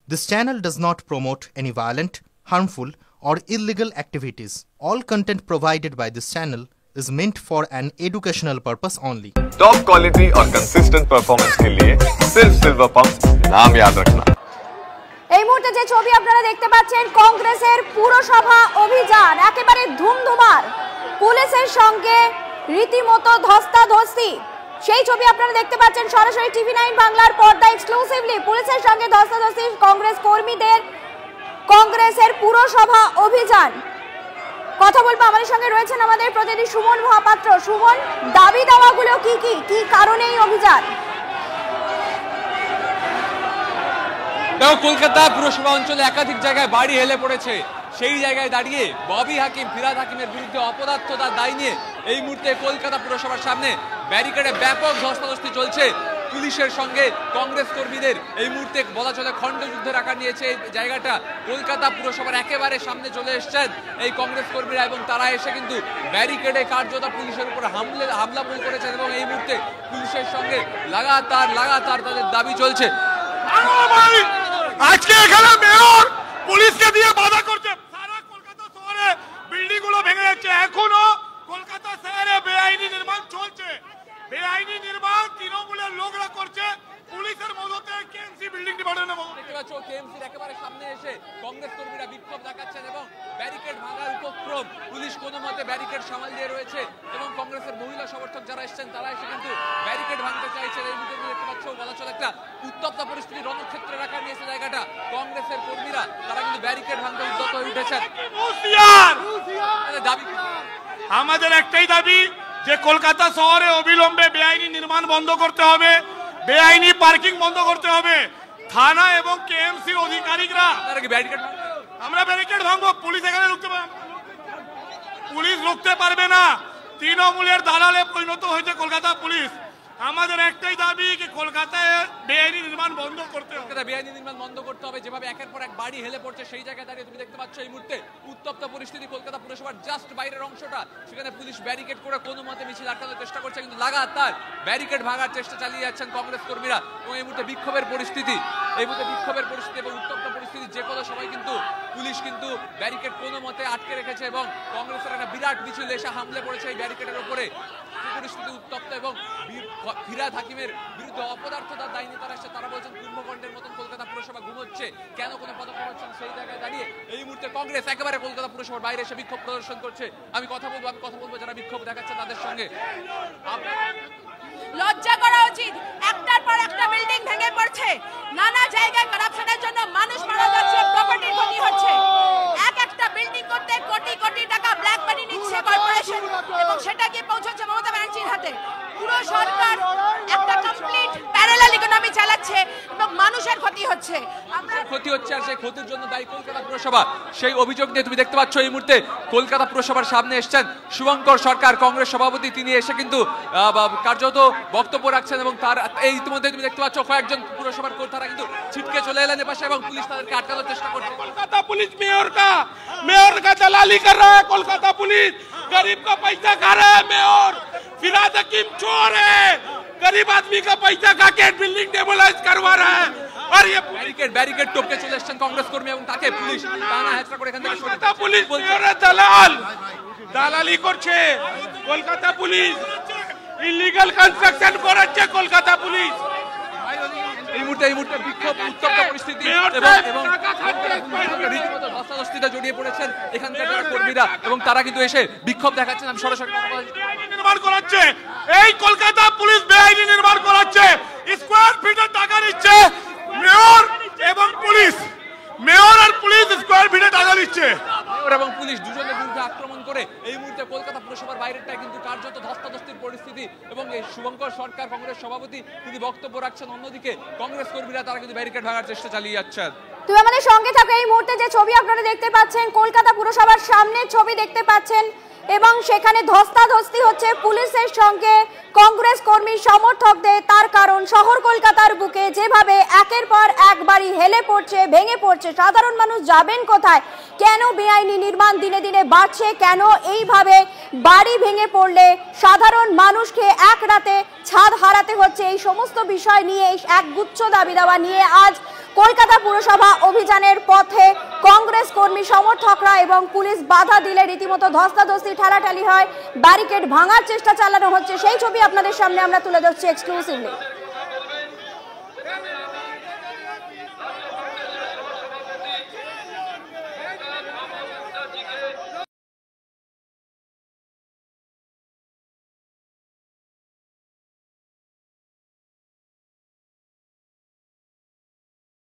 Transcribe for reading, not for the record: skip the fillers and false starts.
This channel does not promote any violent, harmful, or illegal activities. All content provided by this channel is meant for an educational purpose only. Top quality और consistent performance के लिए सिर्फ silver pump नाम याद रखना। এই মুহূর্তে যে ছবি আপনারা দেখতে পাচ্ছেন কংগ্রেসের পুরসভা অভিযান একেবারে ধুমধুমার, পুলিশের সঙ্গে রীতিমতো ধস্তাধস্তি, সেই ছবি আপনারা দেখতে পাচ্ছেন সরাসরি টিভি9 বাংলার পর্দা এক্সক্লুসিভলি। পুলিশের সঙ্গে ধস্তাধস্তি কংগ্রেস কর্মীদের, কংগ্রেসের পুরসভা অভিযান। কথা বলবো, আমাদের সঙ্গে রয়েছেন আমাদের প্রতিনিধি সুমন মহাপাত্র। সুমন, দাবি দাওয়াগুলো কি কারণে এই অভিযান? দেখো, কলকাতা পুরসভা অঞ্চলে একাধিক জায়গায় বাড়ি হেলে পড়েছে। সেই জায়গায় দাঁড়িয়ে ববি হাকিম, ফিরাদ হাকিমের বিরুদ্ধে অপদার্থতার দায় নিয়ে এই মুহূর্তে কলকাতা পুরসভার সামনে ব্যারিকেডে ব্যাপক ধস্তাধস্তি চলছে পুলিশের সঙ্গে কংগ্রেস কর্মীদের। এই মুহূর্তে বলা চলে খণ্ডযুদ্ধের আকার নিয়েছে এই জায়গাটা। কলকাতা পুরসভার একেবারে সামনে চলে এসছেন এই কংগ্রেস কর্মীরা এবং তারা এসে কিন্তু ব্যারিকেডে কার্যত পুলিশের উপর হামলা করেছেন এবং এই মুহূর্তে পুলিশের সঙ্গে লাগাতার তাদের দাবি চলছে। আজকে এখানে মেয়র পুলিশকে দিয়ে বাধা করছে। সারা কলকাতা শহরে বিল্ডিং গুলো ভেঙে যাচ্ছে। এখনো কলকাতা শহরে বেআইনি নির্মাণ চলছে। বেআইনি নির্মাণ তৃণমূলের লোকরা করছে, পুলিশের মদতে কেএমসি বিল্ডিং ডিপার্টমেন্টের মদতে। দেখতে পাচ্ছ কেএমসির একেবারে সামনে এসে কংগ্রেস কর্মীরা বিক্ষোভ দেখাচ্ছেন এবং ব্যারিকেড ভাঙার উপক্রম। পুলিশ কোনো মতে ব্যারিকেড সামাল দিয়ে রয়েছে এবং কংগ্রেসের মহিলা সমর্থক যারা এসেছেন তারা এসে কিন্তু ব্যারিকেড ভাঙতে চাইছেন। এই মুহূর্তে দেখতে পাচ্ছ বলা চলে একটা উত্তপ্ত পরিস্থিতি, রণক্ষেত্রে রাখা নিয়েছে জায়গাটা। কংগ্রেসের কর্মীরা তারা কিন্তু ব্যারিকেড ভাঙতে উদ্যত হয়ে উঠেছেন। আমাদের একটাই দাবি যে কলকাতা শহরে অবিলম্বে বেআইনি নির্মাণ বন্ধ করতে হবে, বেআইনি পার্কিং বন্ধ করতে হবে। থানা এবং কেএমসির অধিকারীরা আমরা ব্যারিকেড ভাঙবো, পুলিশ এখানে রুখতে পারবে না। তৃণমূলের দালালে পরিণত হয়েছে কলকাতা পুলিশ। আমাদের একটাই দাবি যে কলকাতায় বেআইনি নির্মাণ বন্ধ করতে হবে। বেআইনি নির্মাণ বন্ধ করতে হবে। যেভাবে একের পর এক বাড়ি হেলে পড়ছে সেই জায়গায় দাঁড়িয়ে তুমি দেখতে পাচ্ছ এই মুহূর্তে উত্তপ্ত পরিস্থিতি। কলকাতা পুরসভার জাস্ট বাইরের অংশটা, সেখানে পুলিশ ব্যারিকেড করে কোনো মতে মিছিল আটকানোর চেষ্টা করছে, কিন্তু লাগাতার ব্যারিকেড ভাঙার চেষ্টা চালিয়ে যাচ্ছেন কংগ্রেস কর্মীরা। এবং এই মুহূর্তে বিক্ষোভের পরিস্থিতি এবং উত্তপ্ত পরিস্থিতি, যে কোনো সময় কিন্তু পুলিশ কিন্তু ব্যারিকেড কোনো মতে আটকে রেখেছে এবং কংগ্রেসের একটা বিরাট মিছিল এসে হামলে পড়েছে এই ব্যারিকেডের উপরে। পরিস্থিতি উত্তপ্ত এবং ফিরাদ হাকিমের বিরুদ্ধে অপদার্থতার দায় নিয়ে তারা এসে তারা বলছেন কুম্ভকণ্ডের মতন কলকাতা পুরসভা ঘুমোচ্ছে, কেন কোনো পদক্ষেপ হচ্ছে সেই জায়গায় দাঁড়িয়ে এই মুহূর্তে কংগ্রেস একেবারে কলকাতা পুরসভার বাইরে এসে বিক্ষোভ প্রদর্শন করছে। আমি কথা বলবো যারা বিক্ষোভ দেখাচ্ছে তাদের সঙ্গে। লজ্জা করা উচিত, একটার পর একটা বিল্ডিং ভেঙে পড়ছে, নানা জায়গায় করাপশনের জন্য মানুষ মারা যাচ্ছে, প্রপার্টির ক্ষতি হচ্ছে। এক একটা বিল্ডিং করতে কোটি কোটি টাকা ব্ল্যাক মানি নিচ্ছে কর্পোরেশন এবং সেটা গিয়ে পৌঁছচ্ছে মমতা ব্যানার্জির হাতে। পুরো সরকার একটা কমপ্লিট প্যারালাল ইকোনমি চালাচ্ছে এবং মানুষের ক্ষতি হচ্ছে। আর সেই ক্ষতির জন্য দায়ী কলকাতা পুরসভা। সেই অভিযোগ নিয়ে তুমি দেখতে পাচ্ছ এই মুহূর্তে কলকাতা পুরসভার সামনে এসেছেন শুভঙ্কর সরকার, কংগ্রেস সভাপতি। তিনি এসে কিন্তু কার্যত বক্তব্য রাখছেন এবং তার এই ইতিমধ্যে তুমি দেখতে পাচ্ছ কয়েকজন পুরসভার কর্তারা কিন্তু ছিটকে চলে এলেন এপাশে এবং পুলিশ তাদেরকে আটকানোর চেষ্টা করছে। কলকাতা পুলিশ मेयर का दलाली कर रहा है। कोलकाता पुलिस गरीब का पैसा खा रहा है। मेयर फिराद हकीम चोर है, गरीब आदमी का पैसा खा के बिल्डिंग डेमोलाइज करवा रहा है। और ये ব্যারিকেড টপকে চলে এসেছেন কংগ্রেস কর্মী এবং তাকে পুলিশ টানা হেঁচড়া করে এখান থেকে কলকাতা পুলিশ দালালি করছে। কলকাতা পুলিশ ইলিগাল কনস্ট্রাকশন করাচ্ছে। কলকাতা পুলিশ এই মুহূর্তে বিক্ষোভ, উত্তপ্ত পরিস্থিতি এবং রীতিমতো ধস্তাধস্তিতে জড়িয়ে পড়েছেন এখানকার কর্মীরা এবং তারা কিন্তু এসে বিক্ষোভ দেখাচ্ছেন। আমি সরাসরি নির্মাণ করাচ্ছে, এই কলকাতা পুলিশ বেআইনি নির্মাণ করাচ্ছে, স্কোয়ার ফিটের টাকা নিচ্ছে মেয়র এবং পুলিশ। মেয়র আর পুলিশ স্কোয়ার ফিটে টাকা নিচ্ছে। মেয়র এবং পুলিশ দুজনের বিরুদ্ধে আক্রমণ করে এই মুহূর্তে কলকাতা পুরসভার বাইরেটায় কিন্তু কার্যত ধস্তাধস্তির পরিস্থিতি এবং এই শুভঙ্কর সরকার কংগ্রেস সভাপতি তিনি বক্তব্য রাখছেন। অন্যদিকে কংগ্রেস কর্মীরা তারা কিন্তু ব্যারিকেড ভাঙার চেষ্টা চালিয়ে যাচ্ছেন। তুমি আমাদের সঙ্গে থাকো। এই মুহূর্তে যে ছবি আপনারা দেখতে পাচ্ছেন কলকাতা পুরসভার সামনে ছবি দেখতে পাচ্ছেন এবং সেখানে ধস্তাধস্তি হচ্ছে পুলিশের সঙ্গে কংগ্রেস কর্মী সমর্থকদের। তার কারণ শহর কলকাতার বুকে যেভাবে একের পর এক বাড়ি হেলে পড়ছে, ভেঙে পড়ছে, সাধারণ মানুষ যাবেন কোথায়? কেন বেআইনি নির্মাণ দিনে দিনে বাড়ছে? কেন এইভাবে বাড়ি ভেঙে পড়লে সাধারণ মানুষকে এক রাতে ছাদ হারাতে হচ্ছে? এই সমস্ত বিষয় নিয়ে এক গুচ্ছ দাবি দাওয়া নিয়ে আজ কলকাতা পুরসভা অভিযানের পথে কংগ্রেস কর্মী সমর্থকরা এবং পুলিশ বাধা দিলে রীতিমতো ধস্তাধস্তি ঠেলাঠেলি হয়, ব্যারিকেড ভাঙার চেষ্টা চালানো হচ্ছে। সেই ছবি আপনাদের সামনে আমরা তুলে ধরছি এক্সক্লুসিভলি।